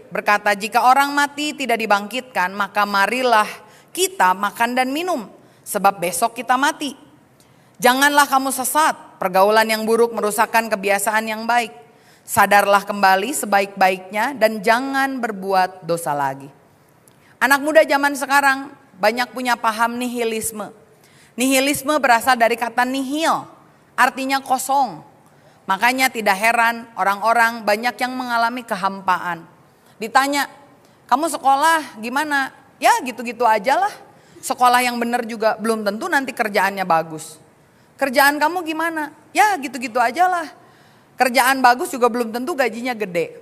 berkata, jika orang mati tidak dibangkitkan, maka marilah kita makan dan minum, sebab besok kita mati. Janganlah kamu sesat, pergaulan yang buruk merusakkan kebiasaan yang baik. Sadarlah kembali sebaik-baiknya dan jangan berbuat dosa lagi. Anak muda zaman sekarang banyak punya paham nihilisme. Nihilisme berasal dari kata nihil, artinya kosong. Makanya tidak heran orang-orang banyak yang mengalami kehampaan. Ditanya, kamu sekolah gimana? Ya gitu-gitu aja lah. Sekolah yang benar juga belum tentu nanti kerjaannya bagus. Kerjaan kamu gimana? Ya gitu-gitu aja lah. Kerjaan bagus juga belum tentu gajinya gede.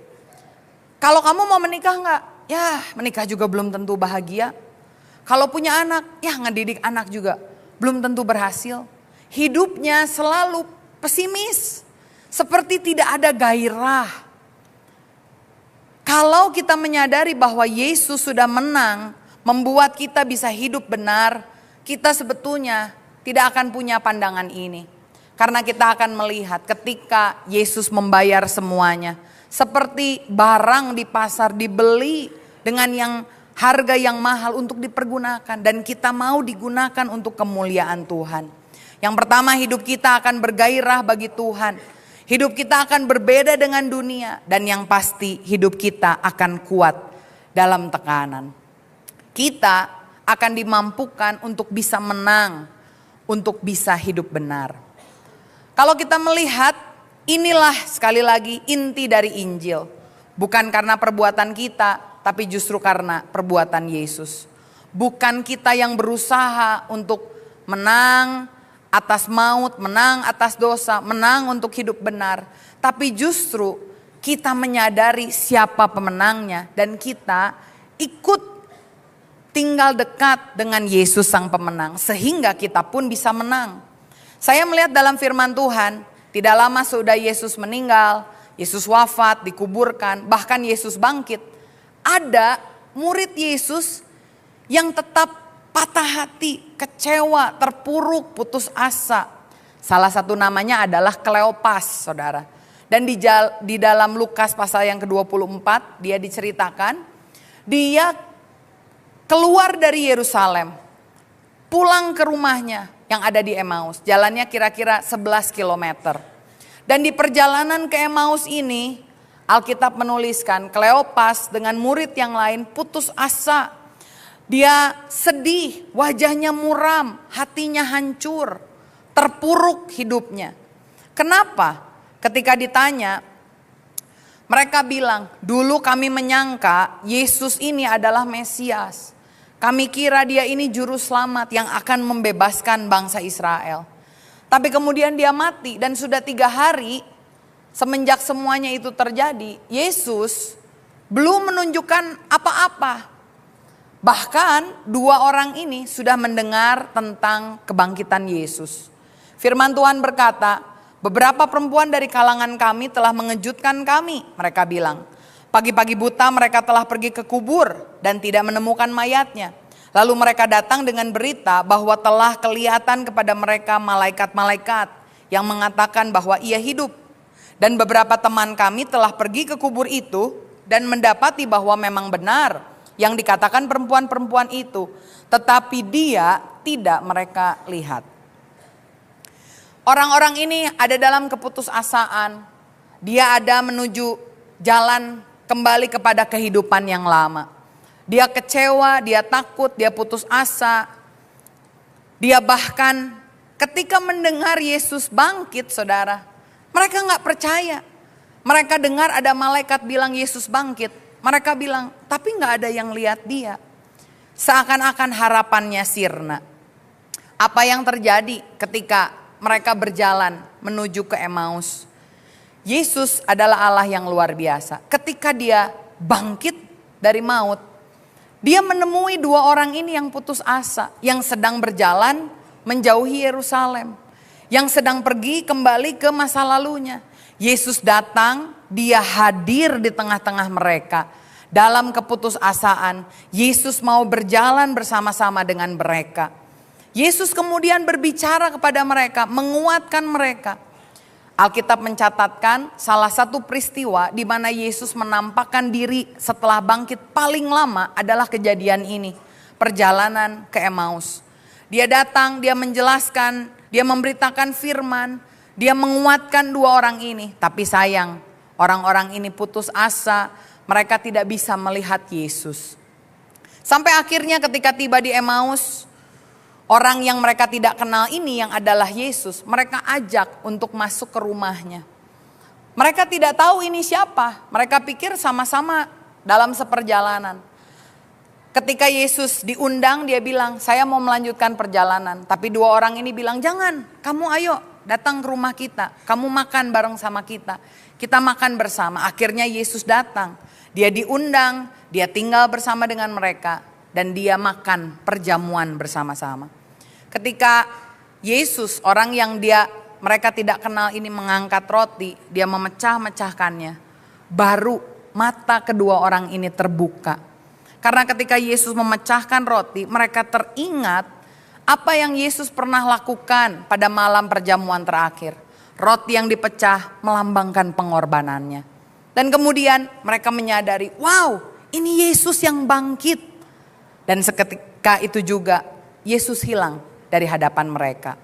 Kalau kamu mau menikah enggak? Ya menikah juga belum tentu bahagia. Kalau punya anak, ya ngedidik anak juga belum tentu berhasil. Hidupnya selalu pesimis. Seperti tidak ada gairah. Kalau kita menyadari bahwa Yesus sudah menang, membuat kita bisa hidup benar, kita sebetulnya tidak akan punya pandangan ini. Karena kita akan melihat ketika Yesus membayar semuanya. Seperti barang di pasar dibeli dengan yang harga yang mahal untuk dipergunakan. Dan kita mau digunakan untuk kemuliaan Tuhan. Yang pertama, hidup kita akan bergairah bagi Tuhan. Hidup kita akan berbeda dengan dunia. Dan yang pasti hidup kita akan kuat dalam tekanan. Kita akan dimampukan untuk bisa menang. Untuk bisa hidup benar. Kalau kita melihat, inilah sekali lagi inti dari Injil. Bukan karena perbuatan kita, tapi justru karena perbuatan Yesus. Bukan kita yang berusaha untuk menang atas maut, menang atas dosa, menang untuk hidup benar. Tapi justru kita menyadari siapa pemenangnya dan kita ikut tinggal dekat dengan Yesus sang pemenang. Sehingga kita pun bisa menang. Saya melihat dalam firman Tuhan, tidak lama sudah Yesus meninggal, Yesus wafat, dikuburkan, bahkan Yesus bangkit. Ada murid Yesus yang tetap patah hati, kecewa, terpuruk, putus asa. Salah satu namanya adalah Kleopas, saudara. Dan di dalam Lukas pasal yang ke-24, dia diceritakan, dia keluar dari Yerusalem, pulang ke rumahnya yang ada di Emmaus. Jalannya kira-kira 11 kilometer. Dan di perjalanan ke Emmaus ini, Alkitab menuliskan Kleopas dengan murid yang lain putus asa. Dia sedih, wajahnya muram, hatinya hancur, terpuruk hidupnya. Kenapa? Ketika ditanya, mereka bilang, dulu kami menyangka Yesus ini adalah Mesias. Kami kira dia ini juru selamat yang akan membebaskan bangsa Israel. Tapi kemudian dia mati dan sudah 3 hari semenjak semuanya itu terjadi, Yesus belum menunjukkan apa-apa. Bahkan 2 orang ini sudah mendengar tentang kebangkitan Yesus. Firman Tuhan berkata, beberapa perempuan dari kalangan kami telah mengejutkan kami. Mereka bilang, pagi-pagi buta mereka telah pergi ke kubur dan tidak menemukan mayatnya. Lalu mereka datang dengan berita bahwa telah kelihatan kepada mereka malaikat-malaikat yang mengatakan bahwa ia hidup. Dan beberapa teman kami telah pergi ke kubur itu dan mendapati bahwa memang benar yang dikatakan perempuan-perempuan itu, tetapi dia tidak mereka lihat. Orang-orang ini ada dalam keputusasaan, dia ada menuju jalan kembali kepada kehidupan yang lama. Dia kecewa, dia takut, dia putus asa. Dia bahkan ketika mendengar Yesus bangkit, saudara, mereka gak percaya. Mereka dengar ada malaikat bilang Yesus bangkit. Mereka bilang, tapi gak ada yang lihat dia. Seakan-akan harapannya sirna. Apa yang terjadi ketika mereka berjalan menuju ke Emmaus? Yesus adalah Allah yang luar biasa. Ketika dia bangkit dari maut, dia menemui 2 orang ini yang putus asa. Yang sedang berjalan menjauhi Yerusalem. Yang sedang pergi kembali ke masa lalunya. Yesus datang, dia hadir di tengah-tengah mereka. Dalam keputusasaan, Yesus mau berjalan bersama-sama dengan mereka. Yesus kemudian berbicara kepada mereka, menguatkan mereka. Alkitab mencatatkan salah satu peristiwa di mana Yesus menampakkan diri setelah bangkit paling lama adalah kejadian ini. Perjalanan ke Emmaus. Dia datang, dia menjelaskan, dia memberitakan firman, dia menguatkan 2 orang ini. Tapi sayang, orang-orang ini putus asa, mereka tidak bisa melihat Yesus. Sampai akhirnya ketika tiba di Emmaus, orang yang mereka tidak kenal ini yang adalah Yesus, mereka ajak untuk masuk ke rumahnya. Mereka tidak tahu ini siapa, mereka pikir sama-sama dalam seperjalanan. ketika Yesus diundang, dia bilang, saya mau melanjutkan perjalanan. Tapi dua orang ini bilang, jangan, kamu ayo datang ke rumah kita. Kamu makan bareng sama kita. Kita makan bersama. Akhirnya Yesus datang. Dia diundang, dia tinggal bersama dengan mereka. Dan dia makan perjamuan bersama-sama. Ketika Yesus, orang yang mereka tidak kenal ini mengangkat roti, dia memecah-mecahkannya. Baru mata kedua orang ini terbuka. Karena ketika Yesus memecahkan roti, mereka teringat apa yang Yesus pernah lakukan pada malam perjamuan terakhir. Roti yang dipecah melambangkan pengorbanannya. Dan kemudian mereka menyadari, wow, ini Yesus yang bangkit. Dan seketika itu juga Yesus hilang dari hadapan mereka.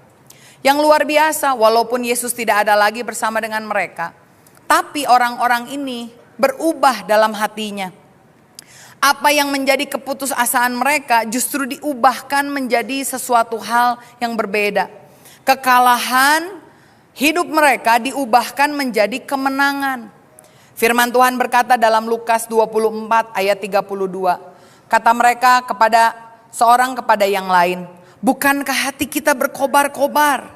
Yang luar biasa, walaupun Yesus tidak ada lagi bersama dengan mereka, tapi orang-orang ini berubah dalam hatinya. Apa yang menjadi keputusasaan mereka justru diubahkan menjadi sesuatu hal yang berbeda. Kekalahan hidup mereka diubahkan menjadi kemenangan. Firman Tuhan berkata dalam Lukas 24 ayat 32. Kata mereka seorang kepada yang lain, bukankah hati kita berkobar-kobar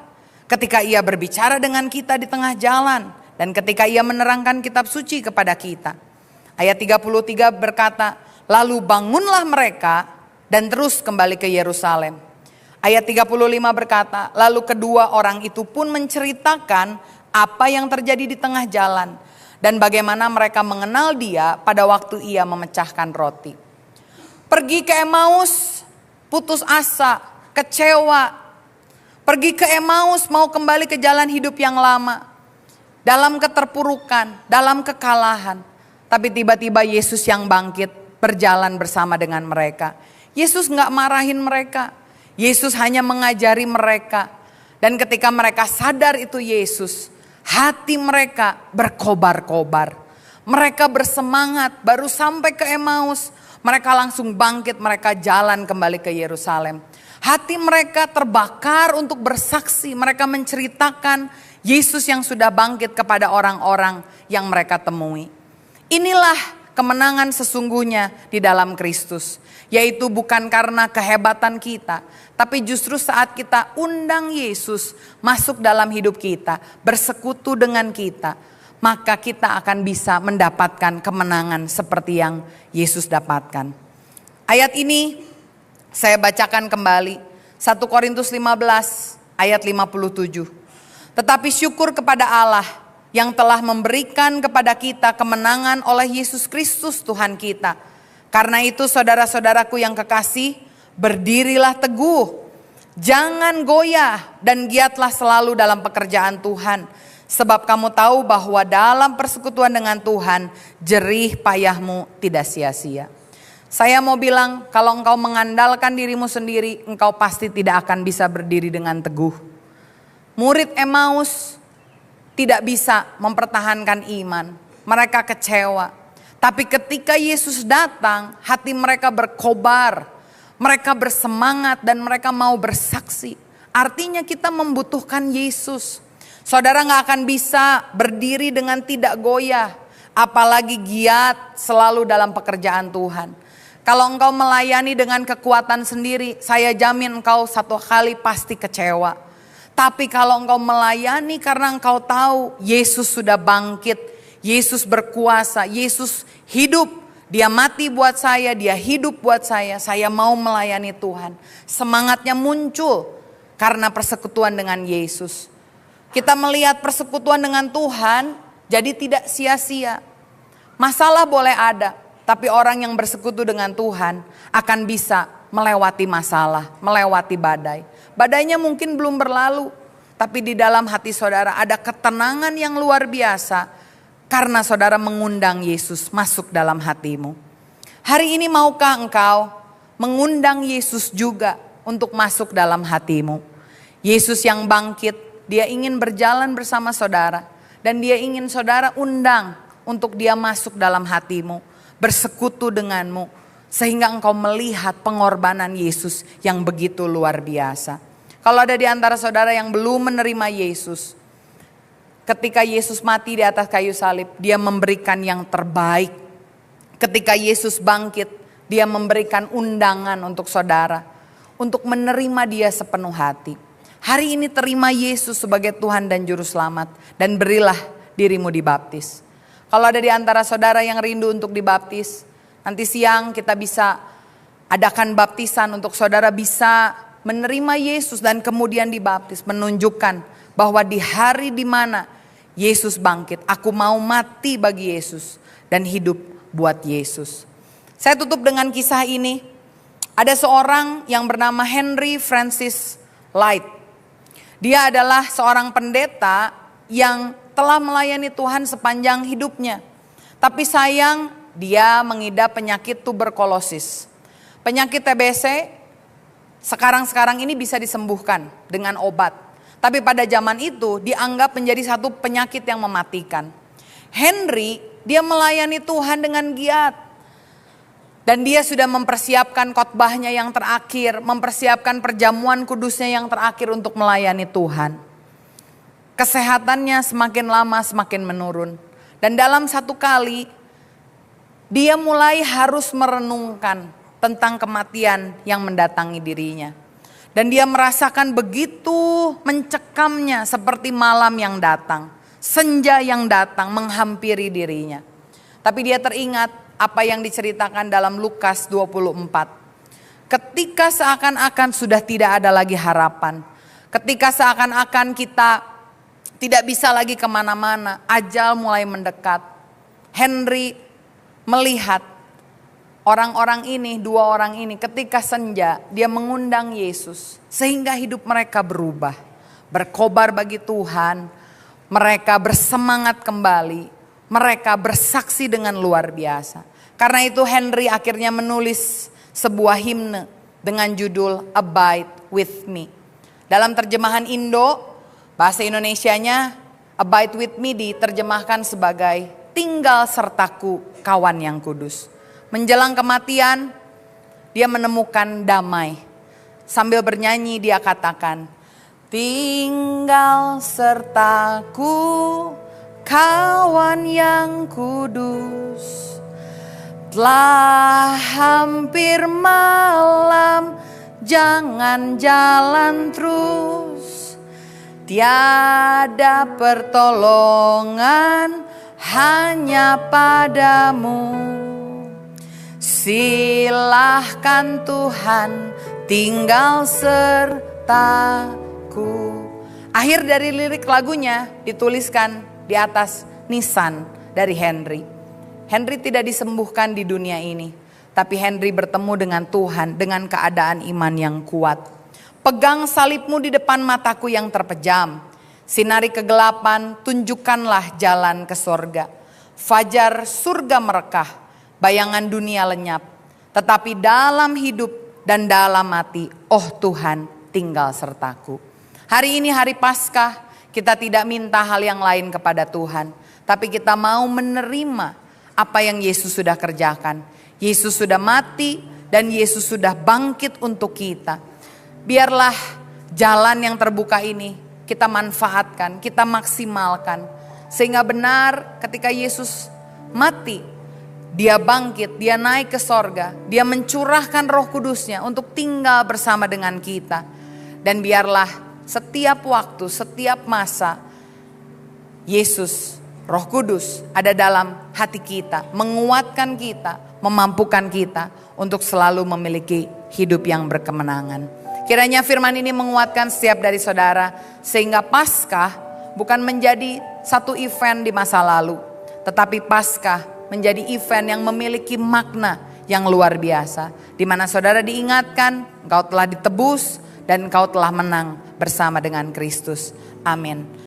ketika ia berbicara dengan kita di tengah jalan dan ketika ia menerangkan kitab suci kepada kita. Ayat 33 berkata, lalu bangunlah mereka dan terus kembali ke Yerusalem. Ayat 35 berkata, lalu kedua orang itu pun menceritakan apa yang terjadi di tengah jalan dan bagaimana mereka mengenal dia pada waktu ia memecahkan roti. Pergi ke Emmaus, putus asa, kecewa. Pergi ke Emmaus mau kembali ke jalan hidup yang lama. Dalam keterpurukan, dalam kekalahan. Tapi tiba-tiba Yesus yang bangkit berjalan bersama dengan mereka. Yesus gak marahin mereka. Yesus hanya mengajari mereka. Dan ketika mereka sadar itu Yesus, hati mereka berkobar-kobar. Mereka bersemangat, baru sampai ke Emmaus. Mereka langsung bangkit, mereka jalan kembali ke Yerusalem. Hati mereka terbakar untuk bersaksi. Mereka menceritakan Yesus yang sudah bangkit kepada orang-orang yang mereka temui. Inilah kemenangan sesungguhnya di dalam Kristus. Yaitu bukan karena kehebatan kita, tapi justru saat kita undang Yesus masuk dalam hidup kita, bersekutu dengan kita, maka kita akan bisa mendapatkan kemenangan seperti yang Yesus dapatkan. Ayat ini saya bacakan kembali, 1 Korintus 15 ayat 57. Tetapi syukur kepada Allah yang telah memberikan kepada kita kemenangan oleh Yesus Kristus Tuhan kita. Karena itu saudara-saudaraku yang kekasih, berdirilah teguh, jangan goyah dan giatlah selalu dalam pekerjaan Tuhan. Sebab kamu tahu bahwa dalam persekutuan dengan Tuhan, jerih payahmu tidak sia-sia. Saya mau bilang, kalau engkau mengandalkan dirimu sendiri, engkau pasti tidak akan bisa berdiri dengan teguh. Murid Emmaus tidak bisa mempertahankan iman, mereka kecewa. Tapi ketika Yesus datang, hati mereka berkobar, mereka bersemangat dan mereka mau bersaksi. Artinya kita membutuhkan Yesus. Saudara gak akan bisa berdiri dengan tidak goyah, apalagi giat selalu dalam pekerjaan Tuhan. Kalau engkau melayani dengan kekuatan sendiri, saya jamin engkau satu kali pasti kecewa. Tapi kalau engkau melayani karena engkau tahu Yesus sudah bangkit, Yesus berkuasa, Yesus hidup, dia mati buat saya, dia hidup buat saya mau melayani Tuhan. Semangatnya muncul karena persekutuan dengan Yesus. Kita melihat persekutuan dengan Tuhan jadi tidak sia-sia. Masalah boleh ada, tapi orang yang bersekutu dengan Tuhan akan bisa melewati masalah, melewati badai. Badainya mungkin belum berlalu, tapi di dalam hati saudara ada ketenangan yang luar biasa. Karena saudara mengundang Yesus masuk dalam hatimu. Hari ini maukah engkau mengundang Yesus juga untuk masuk dalam hatimu? Yesus yang bangkit, dia ingin berjalan bersama saudara. Dan dia ingin saudara undang untuk dia masuk dalam hatimu. Bersekutu denganmu. Sehingga engkau melihat pengorbanan Yesus yang begitu luar biasa. Kalau ada di antara saudara yang belum menerima Yesus, ketika Yesus mati di atas kayu salib, dia memberikan yang terbaik. Ketika Yesus bangkit, Dia memberikan undangan untuk saudara, untuk menerima dia sepenuh hati. Hari ini terima Yesus sebagai Tuhan dan Juru Selamat, dan berilah dirimu dibaptis. Kalau ada di antara saudara yang rindu untuk dibaptis, nanti siang kita bisa adakan baptisan untuk saudara bisa menerima Yesus dan kemudian dibaptis. Menunjukkan bahwa di hari di mana Yesus bangkit, aku mau mati bagi Yesus dan hidup buat Yesus. Saya tutup dengan kisah ini. Ada seorang yang bernama Henry Francis Light. Dia adalah seorang pendeta yang telah melayani Tuhan sepanjang hidupnya. Tapi sayang, dia mengidap penyakit tuberkulosis. Penyakit TBC sekarang ini bisa disembuhkan dengan obat. Tapi pada zaman itu dianggap menjadi satu penyakit yang mematikan. Henry, dia melayani Tuhan dengan giat. Dan dia sudah mempersiapkan khotbahnya yang terakhir, mempersiapkan perjamuan kudusnya yang terakhir untuk melayani Tuhan. Kesehatannya semakin lama semakin menurun. Dan dalam satu kali, dia mulai harus merenungkan tentang kematian yang mendatangi dirinya. Dan dia merasakan begitu mencekamnya seperti malam yang datang, senja yang datang menghampiri dirinya. Tapi dia teringat apa yang diceritakan dalam Lukas 24. Ketika seakan-akan sudah tidak ada lagi harapan. Ketika seakan-akan kita tidak bisa lagi kemana-mana. Ajal mulai mendekat. Henry melihat orang-orang ini, dua orang ini ketika senja dia mengundang Yesus. Sehingga hidup mereka berubah. Berkobar bagi Tuhan. Mereka bersemangat kembali. Mereka bersaksi dengan luar biasa. Karena itu Henry akhirnya menulis sebuah himne dengan judul Abide With Me. Dalam terjemahan Indo, bahasa Indonesianya Abide With Me diterjemahkan sebagai tinggal sertaku kawan yang kudus. Menjelang kematian, dia menemukan damai. Sambil bernyanyi dia katakan, tinggal sertaku kawan yang kudus, telah hampir malam, jangan jalan terus. Tiada pertolongan hanya padamu. Silahkan Tuhan tinggal sertaku. Akhir dari lirik lagunya dituliskan di atas nisan dari Henry. Henry tidak disembuhkan di dunia ini. Tapi Henry bertemu dengan Tuhan dengan keadaan iman yang kuat. Pegang salibmu di depan mataku yang terpejam. Sinari kegelapan, tunjukkanlah jalan ke sorga. Fajar surga merekah, bayangan dunia lenyap. Tetapi dalam hidup dan dalam mati, oh Tuhan tinggal sertaku. Hari ini hari Paskah. Kita tidak minta hal yang lain kepada Tuhan. Tapi kita mau menerima apa yang Yesus sudah kerjakan. Yesus sudah mati dan Yesus sudah bangkit untuk kita. Biarlah jalan yang terbuka ini kita manfaatkan, kita maksimalkan. Sehingga benar ketika Yesus mati, dia bangkit, dia naik ke sorga. Dia mencurahkan Roh Kudusnya untuk tinggal bersama dengan kita. Dan biarlah setiap waktu, setiap masa, Yesus, Roh Kudus ada dalam hati kita, menguatkan kita, memampukan kita untuk selalu memiliki hidup yang berkemenangan. Kiranya firman ini menguatkan setiap dari saudara, sehingga Paskah bukan menjadi satu event di masa lalu, tetapi Paskah menjadi event yang memiliki makna yang luar biasa, di mana saudara diingatkan, engkau telah ditebus dan engkau telah menang bersama dengan Kristus. Amin.